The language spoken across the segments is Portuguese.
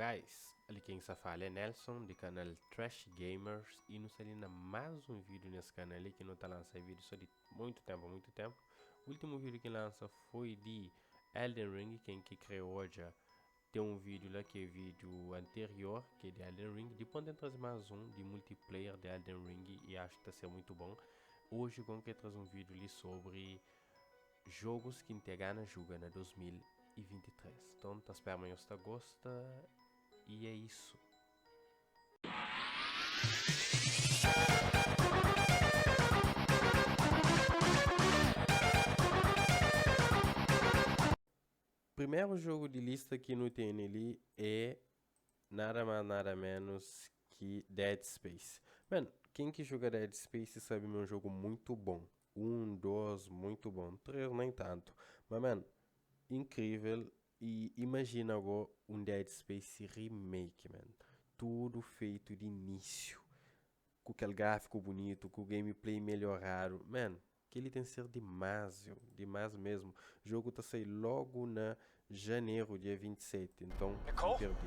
guys, ali quem está fala é Nelson, do canal Trash Gamers, e nos ali mais um vídeo nesse canal ali, que não está lançando vídeo só de muito tempo. O último vídeo que lança foi de Elden Ring. Quem que criou já tem um vídeo lá que é vídeo anterior, que é de Elden Ring. Depois de trazer mais um de multiplayer de Elden Ring, e acho que está sendo muito bom. Hoje eu quero trazer um vídeo ali sobre jogos que te gana joga na 2023. Então, tá espero amanhã você gosta. E é isso. Primeiro jogo de lista que não tem ali é nada mais nada menos que Dead Space. Mano, quem que joga Dead Space sabe que é um jogo muito bom. 1, 2, muito bom. 3, nem tanto. Mas, mano, incrível. E imagina agora um Dead Space Remake, mano. Tudo feito de início, com aquele gráfico bonito, com o gameplay melhorado. Mano, que ele tem que ser demais, demais mesmo. O jogo tá saindo logo na janeiro, dia 27. Então, imperdível.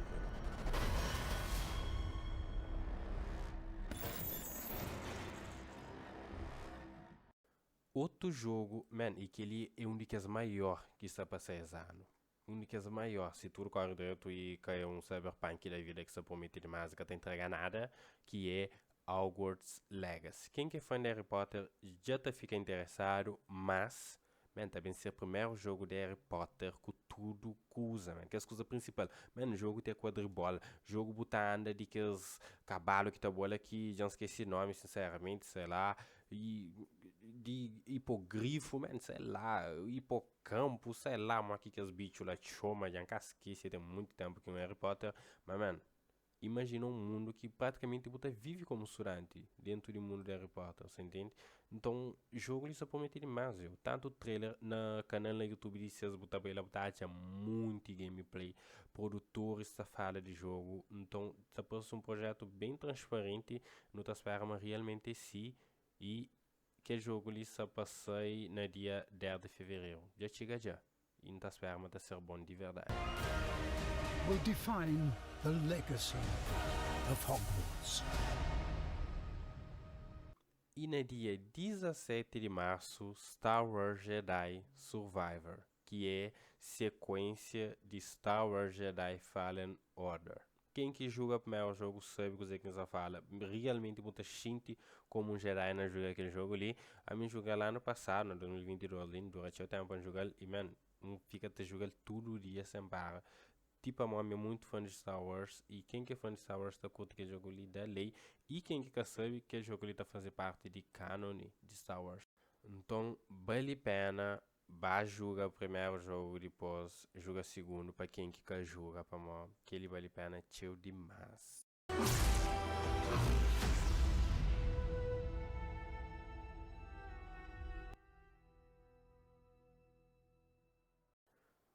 Outro jogo, man, e que ele é um dos maiores que está para sair esse ano. Um dos maiores. Se tu corre direto e cai um Cyberpunk da vida que se promete demais, que não entrega nada, que é Hogwarts Legacy. Quem que é fã de Harry Potter já tá fica interessado, mas, man, também ser o primeiro jogo de Harry Potter com tudo que usa, man, que é a coisa principal. Man, o jogo tem quadribola, jogo botar anda de aqueles cavalos que tá bola que já esqueci o nome, sinceramente, sei lá, e de hipogrifo, man, sei lá, hipocampo, sei lá, mas que os bichos lá chama, já esqueci, tem muito tempo que não é Harry Potter, mas, man, imagina um mundo que praticamente você vive como estudante dentro do mundo de Harry Potter, você entende? Então, o jogo ele só promete demais, eu. Tanto o trailer na canal no YouTube de vocês botar para ele botar muito gameplay, produtor está fala de jogo, então está um projeto bem transparente, não está esperando realmente sim, e que jogo ele só passei no dia 10 de fevereiro, já chega já, e não está esperando ser bom de verdade. Will define the legacy of Hogwarts. E no dia 17 de março, Star Wars Jedi Survivor, que é sequência de Star Wars Jedi Fallen Order. Quem que joga o primeiro jogo sabe o que você fala. Realmente muita gente como um Jedi na joga aquele jogo ali. A mim jogar lá no passado, no 2022, ali, durante o tempo a jogar, e man, fica te jogar todo dia sem parar. Tipo, a mãe é muito fã de Star Wars, e quem que é fã de Star Wars tá curte que jogo ali da lei, e quem que sabe que jogo ali tá fazer parte de canon de Star Wars. Então, vale a pena, vá jogar o primeiro jogo, depois joga o segundo, para quem que quer jogar, para mim, que ele vale a pena, chill demais.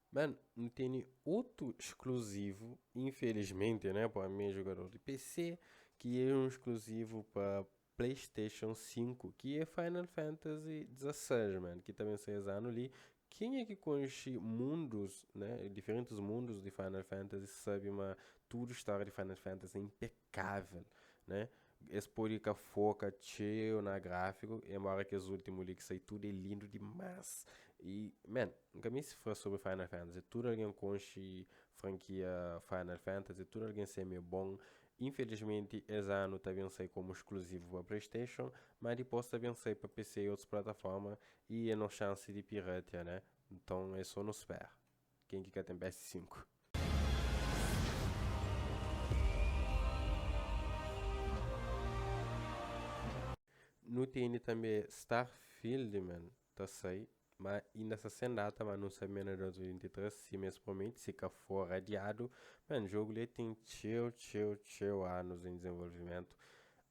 Mano, não tem outro exclusivo, infelizmente, né, para mim, jogador de PC, que é um exclusivo para PlayStation 5, que é Final Fantasy XVI, mano, que também sai esse ano ali. Quem é que conhece mundos, né, diferentes mundos de Final Fantasy, sabe, uma toda história de Final Fantasy é impecável, né? Esse pode que foca cheio na gráfico, embora que os últimos ali que sai tudo é lindo demais. E, man, nunca me se fala sobre Final Fantasy. Tudo alguém conhece franquia Final Fantasy, tudo alguém semi bom. Infelizmente, esse ano também sai como exclusivo para PlayStation, mas depois também sai para PC e outras plataformas e é no chance de pirata, né? Então é só no espera. Quem que quer tem PS5? No TN também Starfield, man, tá sai, mas ainda essa sem data, mas não sabe menos de 2023, se mesmo promete, se que for adiado, man, o jogo ali tem tchau anos em desenvolvimento,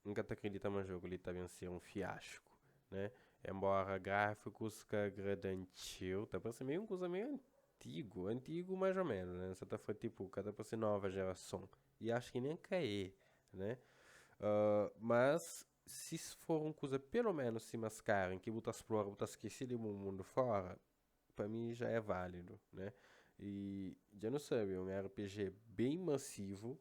nunca te acredita, mas o jogo ali também ser um fiasco, né? Embora gráficos que agradam tchau, tá parecendo meio uma coisa meio antigo mais ou menos, né? Só tá foi tipo, cada parecendo nova geração, e acho que nem cair, né? Mas se for uma coisa pelo menos se mascarem, que botar explora, botar esquecido do mundo fora, para mim já é válido, né? E já não sabe, é um RPG bem massivo,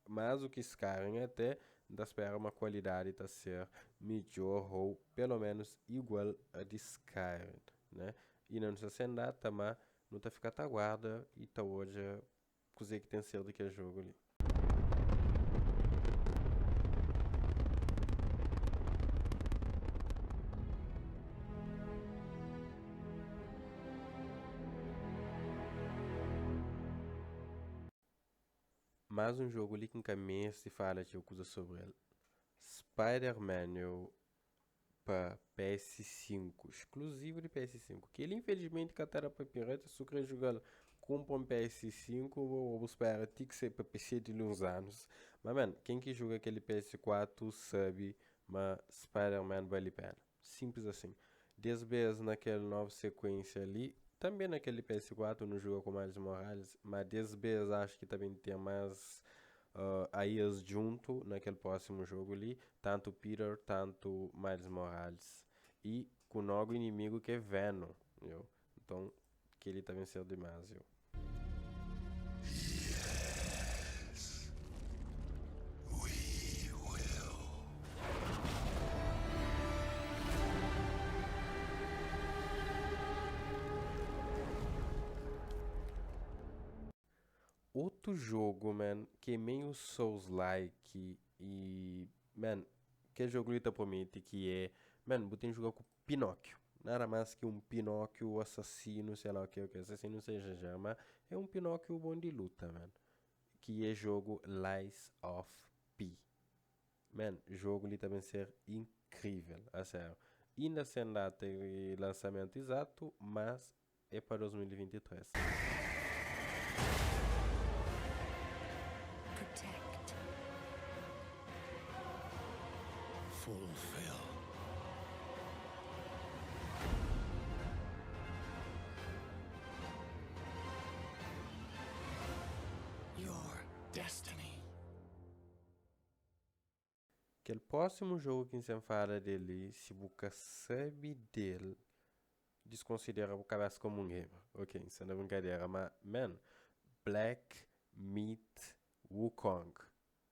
mas o que Skyrim até ainda espera uma qualidade tá ser melhor ou pelo menos igual a de Skyrim, né? E não se sendo data, mas não tá ficando a guarda e tá hoje coisa que tem sido que é jogo ali. Mais um jogo ali que encaminha se fala de coisa sobre ele. Spider-Man para PS5, exclusivo de PS5, que ele infelizmente que era para pirata, se quer jogar compra um PS5 ou espera tem que ser para PC de uns anos. Mas mano, quem que joga aquele PS4 sabe, mas Spider-Man vale a pena. Simples assim. 10 vezes naquela nova sequência ali, também naquele PS4 não joga com Miles Morales, mas 10 vezes acho que também tem mais aí eles junto naquele próximo jogo ali, tanto Peter, tanto Miles Morales. E com o novo inimigo que é Venom, eu. Então, que ele tá vencendo demais, eu. Outro jogo, man, que é meio Souls-like e, man, que jogo ele te promete que é, man, você tem que jogar com Pinóquio. Nada mais que um Pinóquio assassino, sei lá o que assassino seja já, mas é um Pinóquio bom de luta, man. Que é jogo Lies of P. Man, jogo ele também ser incrível, a sério. Ainda sem data de lançamento exato, mas é para 2023. Protect. Fulfill. Your destiny. Aquele próximo jogo que você fala dele, se você sabe dele, desconsidera o cabeça como um gamer. Ok, isso não é brincadeira, mas, man, Black Myth Wukong.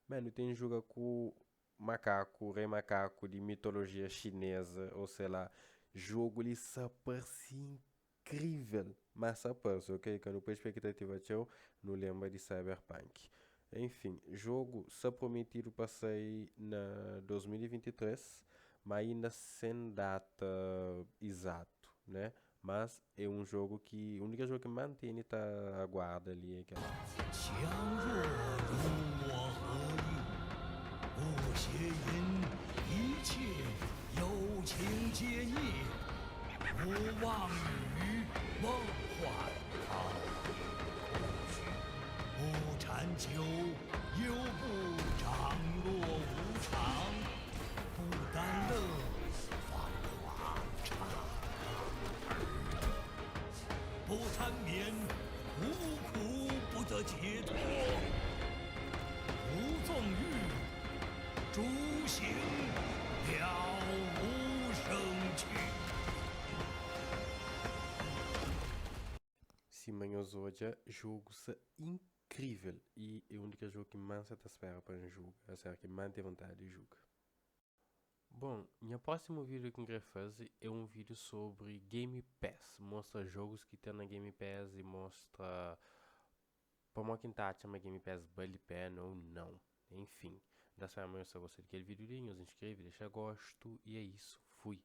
Mano, tem jogo com macaco, rei macaco de mitologia chinesa, ou sei lá, jogo ali só parece incrível, mas só parece, ok? Que no perspectiva teu, não lembra de Cyberpunk. Enfim, jogo só prometido para sair na 2023, mas ainda sem data exato, né? Mas é um jogo que, o único jogo que mantém tá a guarda ali é aquela. 强弱如我何意？不邪淫，一切有情皆孽。勿妄语梦幻好，不禅求，又不长落无常，不甘乐，方往常。不缠绵，无苦不得解脱。不纵欲，诸行了无生趣。 Simanhosoja, jogo incrível e é o único jogo que mais se espera para um jogo, é sério, que mais tem vontade de jogar. Bom, meu próximo vídeo que eu quero fazer é um vídeo sobre Game Pass, mostra jogos que tem na Game Pass e mostra para quem tá achando a Game Pass vale a pena ou não, enfim. Da sua mãe, se você gostou daquele vídeo, nos inscreve, deixa gosto e é isso, fui.